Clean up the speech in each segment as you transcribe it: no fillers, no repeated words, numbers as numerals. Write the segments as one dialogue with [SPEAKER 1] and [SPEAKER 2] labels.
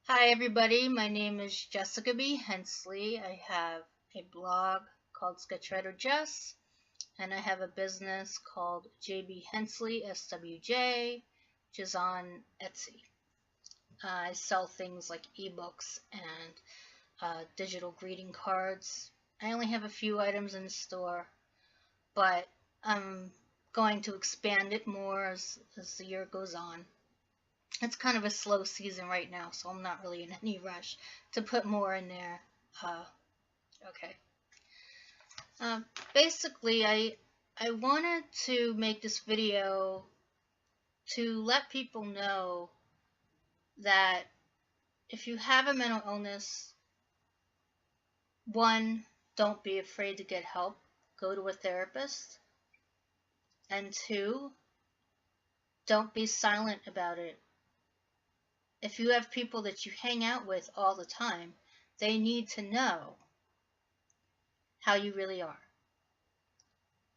[SPEAKER 1] Hi everybody, my name is Jessica B. Hensley. I have a blog called Sketchwriter Jess, and I have a business called JBHensleySWJ, which is on Etsy. I sell things like ebooks and digital greeting cards. I only have a few items in the store, but I'm going to expand it more as the year goes on. It's kind of a slow season right now, so I'm not really in any rush to put more in there. Uh, okay. Uh, Basically, I wanted to make this video to let people know that if you have a mental illness, one, don't be afraid to get help. Go to a therapist. And two, don't be silent about it. If you have people that you hang out with all the time, they need to know how you really are.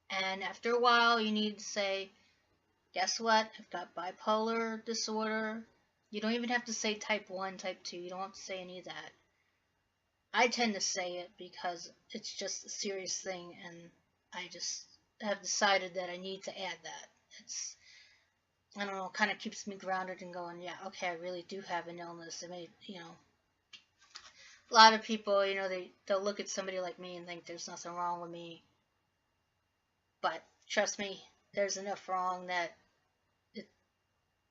[SPEAKER 1] And after a while, you need to say, guess what? I've got bipolar disorder. You don't even have to say type 1, type 2. You don't have to say any of that. I tend to say it because it's just a serious thing, and I just have decided that I need to add that. It's, I don't know, kind of keeps me grounded and going, yeah, okay, I really do have an illness. I mean, a lot of people, they'll look at somebody like me and think there's nothing wrong with me. But trust me, there's enough wrong that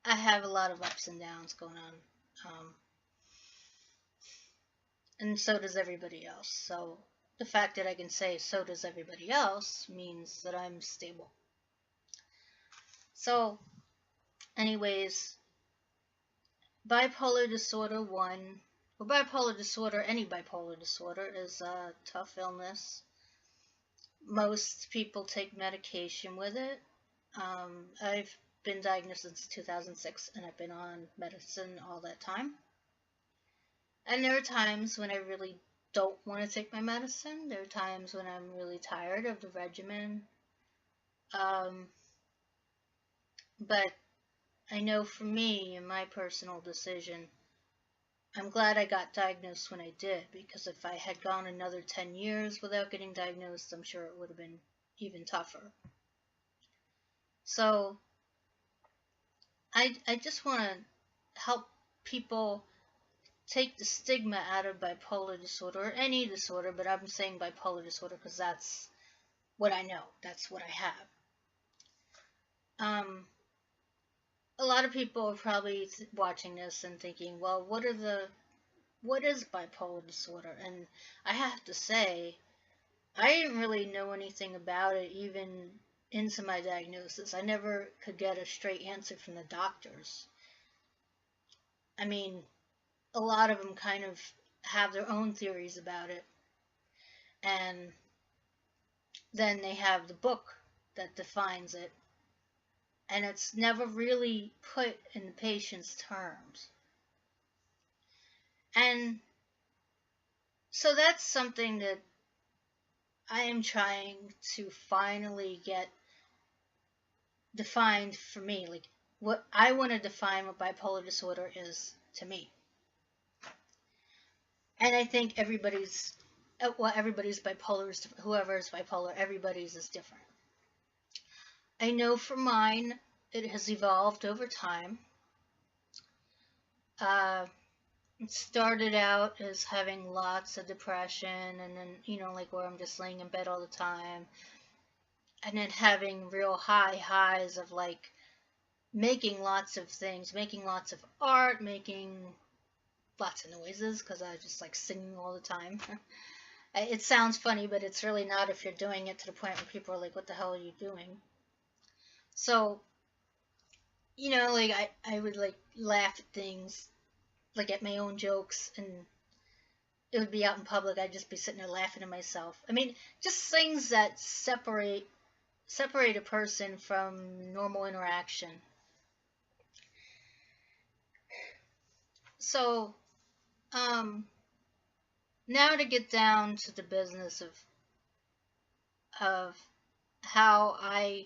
[SPEAKER 1] I have a lot of ups and downs going on. And so does everybody else. So the fact that I can say so does everybody else means that I'm stable. So anyways, bipolar disorder 1, or bipolar disorder, any bipolar disorder is a tough illness. Most people take medication with it. I've been diagnosed since 2006 and I've been on medicine all that time. And there are times when I really don't want to take my medicine. There are times when I'm really tired of the regimen. But I know for me, in my personal decision, I'm glad I got diagnosed when I did, because if I had gone another 10 years without getting diagnosed, I'm sure it would have been even tougher. So I just want to help people take the stigma out of bipolar disorder, or any disorder, but I'm saying bipolar disorder because that's what I know. That's what I have. A lot of people are probably watching this and thinking, well, what is bipolar disorder? And I have to say, I didn't really know anything about it even into my diagnosis. I never could get a straight answer from the doctors. I mean, a lot of them kind of have their own theories about it. And then they have the book that defines it. And it's never really put in the patient's terms. And so that's something that I am trying to finally get defined for me. Like, what I want to define what bipolar disorder is to me. And I think everybody's bipolar, whoever is bipolar, everybody's is different. I know for mine, it has evolved over time. It started out as having lots of depression, and then, like where I'm just laying in bed all the time, and then having real high highs of like making lots of things, making lots of art, making lots of noises, because I just like singing all the time. It sounds funny, but it's really not if you're doing it to the point where people are like, what the hell are you doing? So, like I would like laugh at things, like at my own jokes, and it would be out in public. I'd just be sitting there laughing at myself. I mean, just things that separate a person from normal interaction. So, now to get down to the business of how I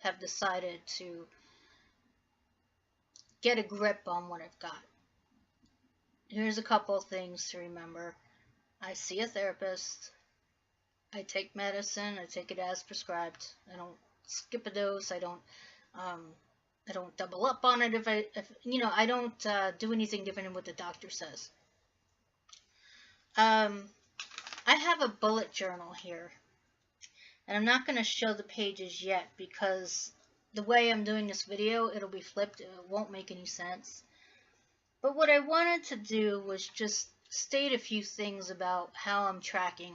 [SPEAKER 1] have decided to get a grip on what I've got. here's a couple of things to remember. I see a therapist. I take medicine. I take it as prescribed. I don't skip a dose. Um, I don't double up on it if I don't do anything different than what the doctor says. Um, I have a bullet journal here, and I'm not going to show the pages yet because the way I'm doing this video, it'll be flipped. It won't make any sense. But what I wanted to do was just state a few things about how I'm tracking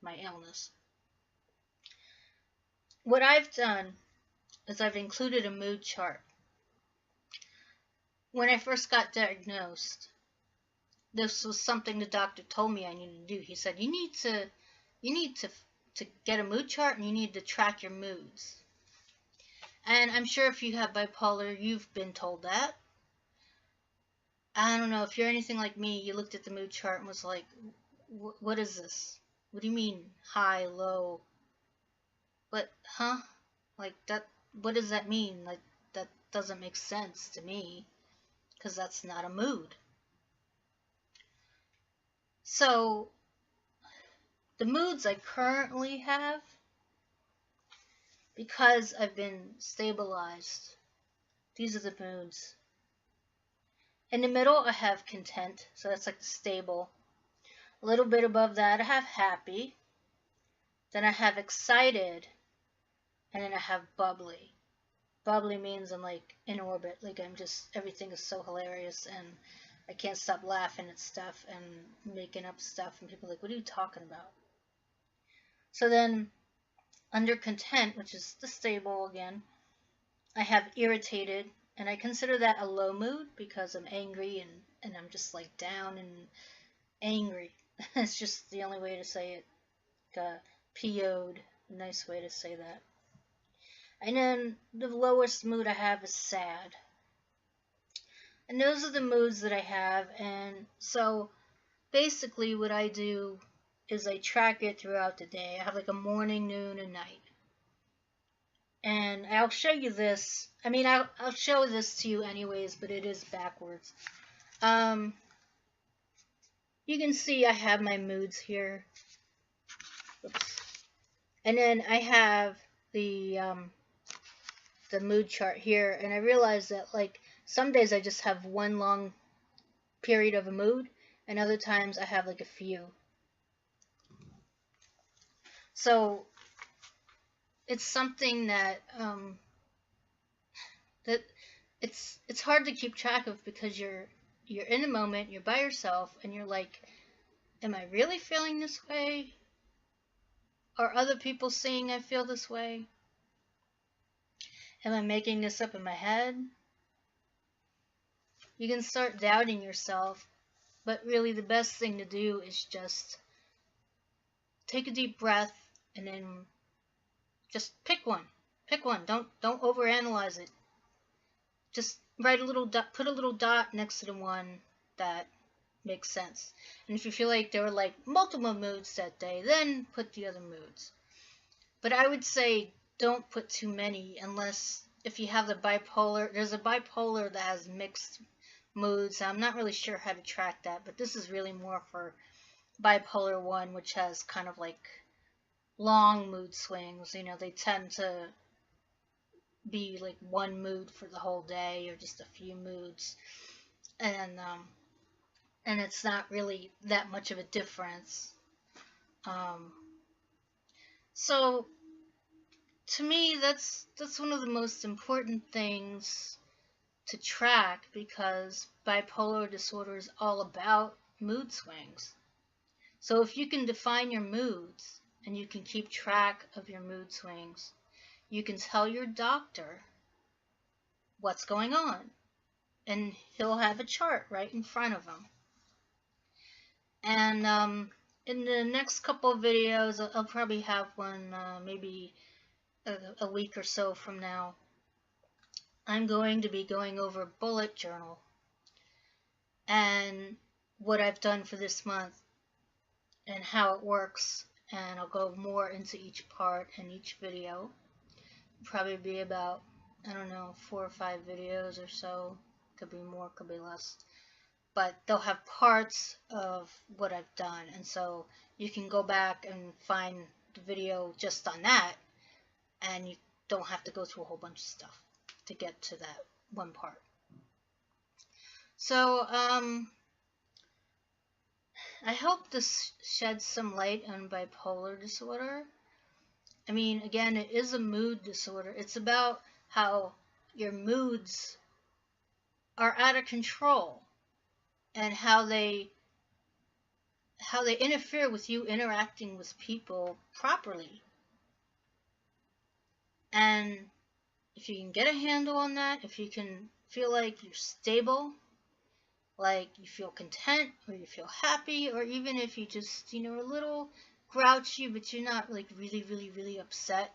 [SPEAKER 1] my illness. What I've done is I've included a mood chart. When I first got diagnosed, this was something the doctor told me I needed to do. He said, you need to get a mood chart, and you need to track your moods. And I'm sure if you have bipolar, you've been told that. I don't know, if you're anything like me, you looked at the mood chart and was like, what is this? What do you mean high, low? But, huh? Like, that, what does that mean? Like, that doesn't make sense to me, because that's not a mood. So, the moods I currently have, because I've been stabilized, these are the moods. In the middle, I have content, so that's like the stable. A little bit above that, I have happy. Then I have excited, and then I have bubbly. Bubbly means I'm like in orbit, like everything is so hilarious, and I can't stop laughing at stuff and making up stuff, and people are like, what are you talking about? So then, under content, which is the stable again, I have irritated, and I consider that a low mood because I'm angry and I'm just like down and angry. It's just the only way to say it. PO'd, a nice way to say that. And then the lowest mood I have is sad. And those are the moods that I have, and so basically what I do is I track it throughout the day. I have like a morning, noon, and night. And I'll show you this. I mean, I'll show this to you anyways, but it is backwards. You can see I have my moods here. Oops. And then I have the mood chart here, and I realize that like some days I just have one long period of a mood, and other times I have like a few. So it's something that it's hard to keep track of because you're in the moment, you're by yourself, and you're like, am I really feeling this way? Are other people seeing I feel this way? Am I making this up in my head? You can start doubting yourself, but really the best thing to do is just take a deep breath and then just pick one. Pick one. Don't overanalyze it. Just write a little dot, put a little dot next to the one that makes sense. And if you feel like there were like multiple moods that day, then put the other moods. But I would say don't put too many unless if you have the bipolar. There's a bipolar that has mixed moods. I'm not really sure how to track that, but this is really more for bipolar 1, which has kind of like long mood swings. You know, they tend to be like one mood for the whole day or just a few moods, and it's not really that much of a difference. So to me, that's one of the most important things to track, because bipolar disorder is all about mood swings. So if you can define your moods and you can keep track of your mood swings, you can tell your doctor what's going on, and he'll have a chart right in front of him. And in the next couple of videos, I'll probably have one maybe a week or so from now. I'm going to be going over bullet journal and what I've done for this month and how it works, and I'll go more into each part in each video. Probably be about, I don't know, 4 or 5 videos or so. Could be more, could be less. but they'll have parts of what I've done, and so you can go back and find the video just on that, and you don't have to go through a whole bunch of stuff to get to that one part. So I hope this sheds some light on bipolar disorder. I mean, again, it is a mood disorder. It's about how your moods are out of control and how they interfere with you interacting with people properly. And if you can get a handle on that, if you can feel like you're stable, like you feel content or you feel happy, or even if you just, you know, a little grouchy, but you're not like really, really, really upset.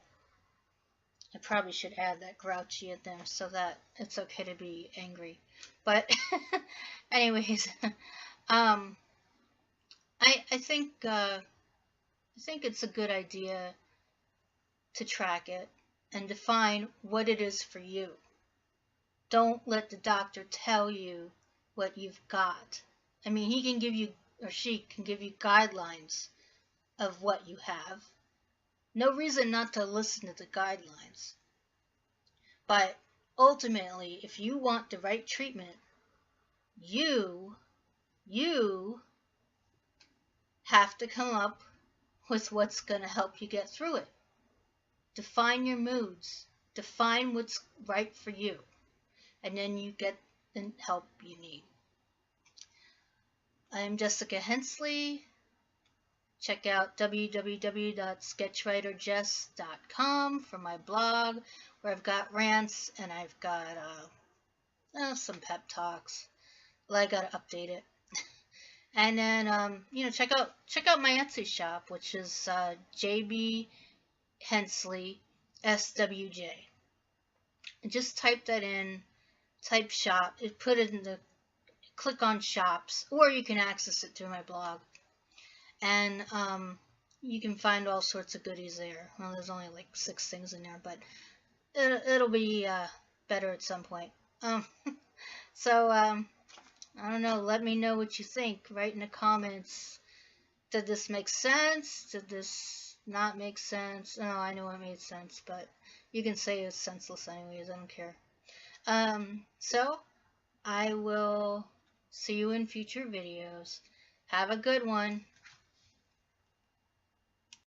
[SPEAKER 1] I probably should add that grouchy in there so that it's okay to be angry. But anyways, I think it's a good idea to track it and define what it is for you. Don't let the doctor tell you what you've got. I mean, he can give you, or she can give you guidelines of what you have. No reason not to listen to the guidelines. But ultimately, if you want the right treatment, you have to come up with what's going to help you get through it. Define your moods. Define what's right for you. And then you get the help you need. I'm Jessica Hensley. Check out www.sketchwriterjess.com for my blog, where I've got rants and I've got some pep talks. Well, I gotta update it. And then you know, check out my Etsy shop, which is JBHensleySWJ. And just type that in, type shop, put it in the, click on shops, or you can access it through my blog. And you can find all sorts of goodies there. Well, there's only like 6 things in there, but it'll be better at some point. So I don't know, let me know what you think. Write in the comments. Did this make sense? Did this not make sense? No, I know it made sense, but you can say it's senseless anyways. I don't care. So I will see you in future videos. Have a good one.